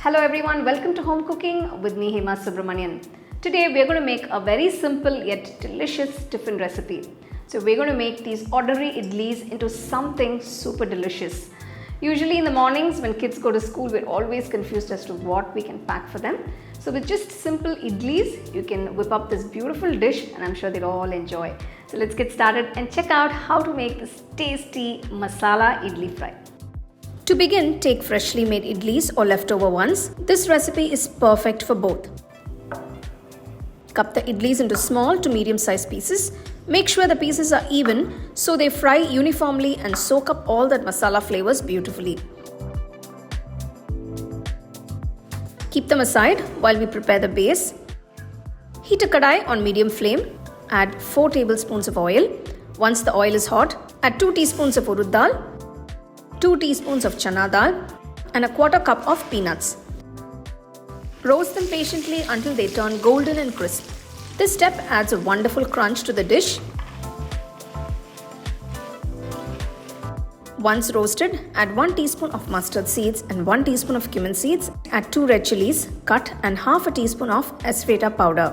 Hello everyone, welcome to Home Cooking with me Hema Subramanian. Today we are going to make a very simple yet delicious tiffin recipe. So we're going to make these ordinary idlis into something super delicious. Usually in the mornings when kids go to school, we're always confused as to what we can pack for them. So with just simple idlis, you can whip up this beautiful dish and I'm sure they'll all enjoy. So let's get started and check out how to make this tasty Masala Idli Fry. To begin, take freshly made idlis or leftover ones. This recipe is perfect for both. Cut the idlis into small to medium sized pieces. Make sure the pieces are even so they fry uniformly and soak up all that masala flavors beautifully. Keep them aside while we prepare the base. Heat a kadai on medium flame. Add 4 tablespoons of oil. Once the oil is hot, add 2 teaspoons of urad dal, 2 teaspoons of chana dal and a quarter cup of peanuts. Roast them patiently until they turn golden and crisp. This step adds a wonderful crunch to the dish. Once roasted, add 1 teaspoon of mustard seeds and 1 teaspoon of cumin seeds. Add 2 red chillies cut and half a teaspoon of Asafoetida powder.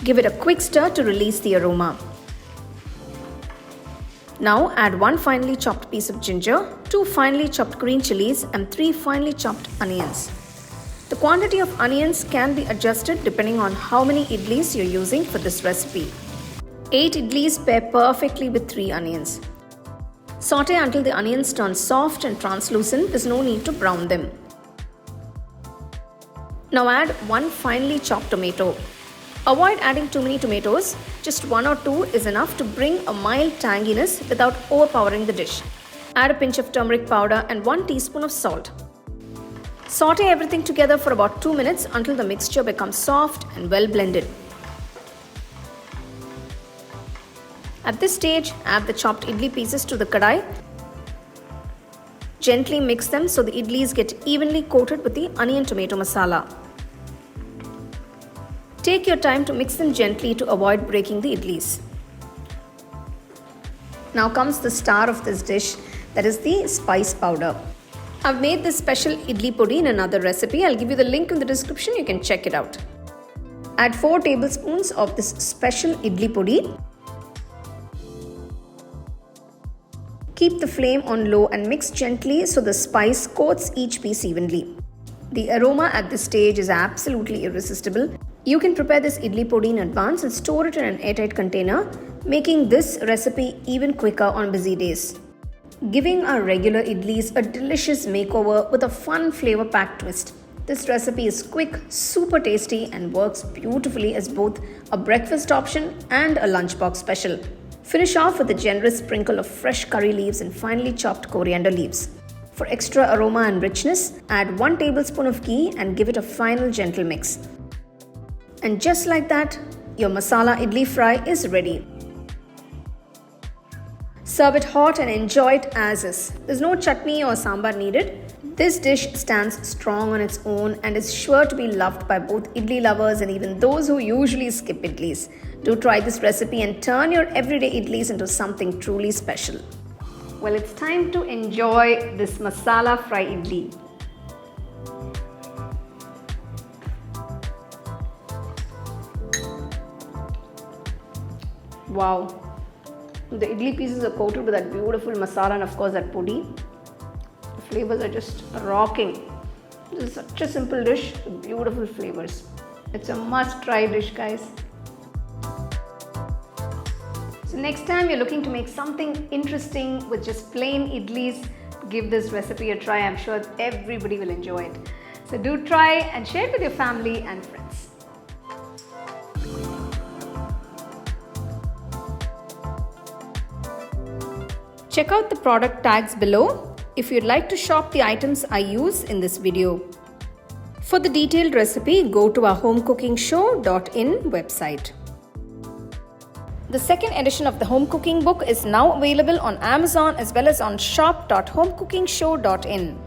Give it a quick stir to release the aroma. Now add 1 finely chopped piece of ginger, 2 finely chopped green chilies and 3 finely chopped onions. The quantity of onions can be adjusted depending on how many idlis you're using for this recipe. 8 idlis pair perfectly with 3 onions. Saute until the onions turn soft and translucent. There's no need to brown them. Now add 1 finely chopped tomato. Avoid adding too many tomatoes. Just 1 or 2 is enough to bring a mild tanginess without overpowering the dish. Add a pinch of turmeric powder and 1 teaspoon of salt. Saute everything together for about 2 minutes until the mixture becomes soft and well blended. At this stage, add the chopped idli pieces to the kadai. Gently mix them so the idlis get evenly coated with the onion tomato masala. Take your time to mix them gently to avoid breaking the idlis. Now comes the star of this dish, that is the spice powder. I've made this special Idli Podi in another recipe. I'll give you the link in the description, you can check it out. Add 4 tablespoons of this special Idli Podi. Keep the flame on low and mix gently so the spice coats each piece evenly. The aroma at this stage is absolutely irresistible. You can prepare this Idli Podi in advance and store it in an airtight container, making this recipe even quicker on busy days. Giving our regular idlis a delicious makeover with a fun flavor-packed twist. This recipe is quick, super tasty and works beautifully as both a breakfast option and a lunchbox special. Finish off with a generous sprinkle of fresh curry leaves and finely chopped coriander leaves. For extra aroma and richness, add 1 tablespoon of ghee and give it a final gentle mix. And just like that, your Masala Idli Fry is ready. Serve it hot and enjoy it as is. There's no chutney or sambar needed. This dish stands strong on its own and is sure to be loved by both idli lovers and even those who usually skip idlis. Do try this recipe and turn your everyday idlis into something truly special. Well, it's time to enjoy this Masala Fry Idli. Wow. The idli pieces are coated with that beautiful masala and of course that podi. The flavors are just rocking. This is such a simple dish with beautiful flavors. It's a must-try dish, guys. So next time you're looking to make something interesting with just plain idlis, give this recipe a try. I'm sure everybody will enjoy it. So do try and share it with your family and friends. Check out the product tags below if you'd like to shop the items I use in this video. For the detailed recipe, go to our HomeCookingShow.in website. The second edition of the home cooking book is now available on Amazon as well as on shop.homecookingshow.in.